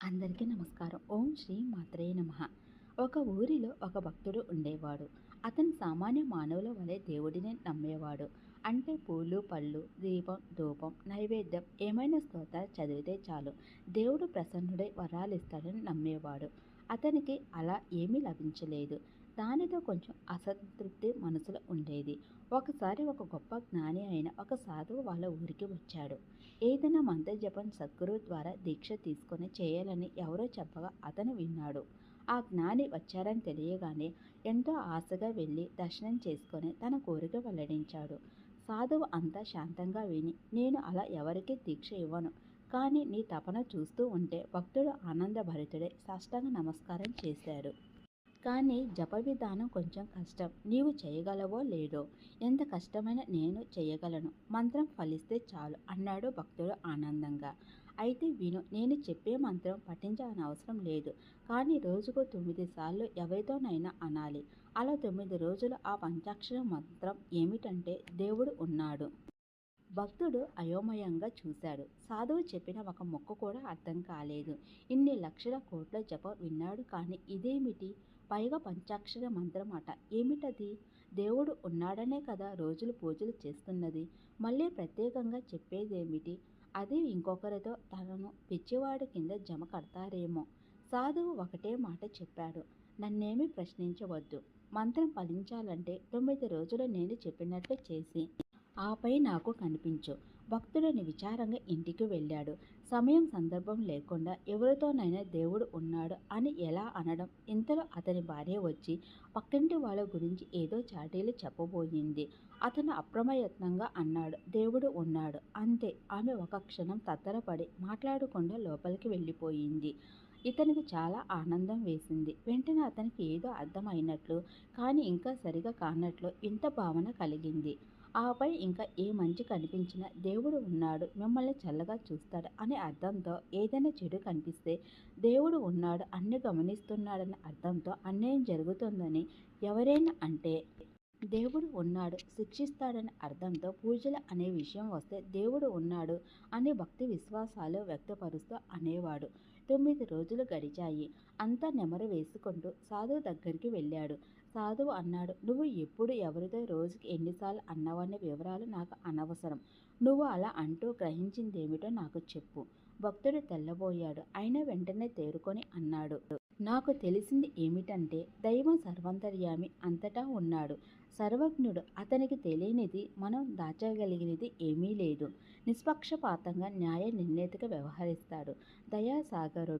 అందరికీ నమస్కారం. ఓం శ్రీ మాత్రే నమః. ఒక ఊరిలో ఒక భక్తుడు ఉండేవాడు. అతను సామాన్య మానవుల వలె దేవుడిని నమ్మేవాడు. అంటే పూలు, పళ్ళు, దీపం, ధూపం, నైవేద్యం ఏమైనా స్తోత్రాలు చదివితే చాలు దేవుడు ప్రసన్నుడై వరాలిస్తాడని నమ్మేవాడు. అతనికి అలా ఏమీ లభించలేదు. దానితో కొంచెం అసంతృప్తి మనసులో ఉండేది. ఒకసారి ఒక గొప్ప జ్ఞాని అయిన ఒక సాధువు వాళ్ళ ఊరికి వచ్చాడు. ఏదైనా మంత్రజపం సద్గురువు ద్వారా దీక్ష తీసుకొని చేయాలని ఎవరో చెప్పగా అతను విన్నాడు. ఆ జ్ఞాని వచ్చారని తెలియగానే ఎంతో ఆశగా వెళ్ళి దర్శనం చేసుకొని తన కోరిక వెల్లడించాడు. సాధువు అంతా శాంతంగా విని, నేను అలా ఎవరికీ దీక్ష ఇవ్వను, కానీ నీ తపన చూస్తూ ఉంటే భక్తుడు ఆనందభరితుడై సాష్టాంగ నమస్కారం చేశాడు. కానీ జప విధానం కొంచెం కష్టం. నీవు చేయగలవో లేదో? ఎంత కష్టమైనా నేను చేయగలను. మంత్రం ఫలిస్తే చాలు అన్నాడు భక్తుడు ఆనందంగా. అయితే విను, నేను చెప్పే మంత్రం పఠించనవసరం లేదు. కానీ రోజుకు 9 సార్లు ఎవరితోనైనా అనాలి. అలా 9 రోజులు ఆ పంచాక్షర మంత్రం ఏమిటంటే దేవుడు ఉన్నాడు. భక్తుడు అయోమయంగా చూశాడు. సాధువు చెప్పిన ఒక మొక్క కూడా అర్థం కాలేదు. ఇన్ని లక్షల కోట్ల జపం విన్నాడు, కానీ ఇదేమిటి? పైగా పంచాక్షర మంత్రం అట. ఏమిటది? దేవుడు ఉన్నాడనే కదా రోజులు పూజలు చేస్తున్నది. మళ్ళీ ప్రత్యేకంగా చెప్పేదేమిటి? అది ఇంకొకరితో తనను పిచ్చివాడి కింద జమ కడతారేమో. సాధువు ఒకటే మాట చెప్పాడు. నన్నేమీ ప్రశ్నించవద్దు. మంత్రం ఫలించాలంటే 9 రోజులు నేను చెప్పినట్లు చేసి ఆపై నాకు కనిపించు. భక్తుడు విచారంగా ఇంటికి వెళ్ళాడు. సమయం సందర్భం లేకుండా ఎవరితోనైనా దేవుడు ఉన్నాడు అని ఎలా అనడం? ఇంతలో అతని భార్య వచ్చి పక్కింటి వాళ్ళ గురించి ఏదో చాటీలు చెప్పబోయింది. అతను అప్రయత్నంగా అన్నాడు, దేవుడు ఉన్నాడు అంతే. ఆమె ఒక క్షణం తత్తరపడి మాట్లాడకుండా లోపలికి వెళ్ళిపోయింది. ఇతనికి చాలా ఆనందం వేసింది. వెంటనే అతనికి ఏదో అర్థమైనట్లు, కానీ ఇంకా సరిగా కానట్లు ఇంత భావన కలిగింది. ఆపై ఇంకా ఏ మంచి కనిపించినా దేవుడు ఉన్నాడు, మిమ్మల్ని చల్లగా చూస్తాడు అనే అర్థంతో, ఏదైనా చెడు కనిపిస్తే దేవుడు ఉన్నాడు, అన్ని గమనిస్తున్నాడనే అర్థంతో, అన్యాయం జరుగుతుందని ఎవరైనా అంటే దేవుడు ఉన్నాడు శిక్షిస్తాడనే అర్థంతో, పూజలు అనే విషయం వస్తే దేవుడు ఉన్నాడు అని భక్తి విశ్వాసాలు వ్యక్తపరుస్తూ అనేవాడు. 9 రోజులు గడిచాయి. అంతా నెమరు వేసుకుంటూ సాధువు దగ్గరికి వెళ్ళాడు. సాధువు అన్నాడు, నువ్వు ఎప్పుడు ఎవరితో రోజుకి ఎన్నిసార్లు అన్నావనే వివరాలు నాకు అనవసరం. నువ్వు అలా అంటూ గ్రహించిందేమిటో నాకు చెప్పు. భక్తుడు తెల్లబోయాడు. అయినా వెంటనే తేరుకొని అన్నాడు, నాకు తెలిసింది ఏమిటంటే దైవం సర్వాంతర్యామి, అంతటా ఉన్నాడు, సర్వజ్ఞుడు. అతనికి తెలియనిది, మనం దాచగలిగినది ఏమీ లేదు. నిష్పక్షపాతంగా న్యాయ నిర్ణేతగా వ్యవహరిస్తాడు. దయాసాగరుడు.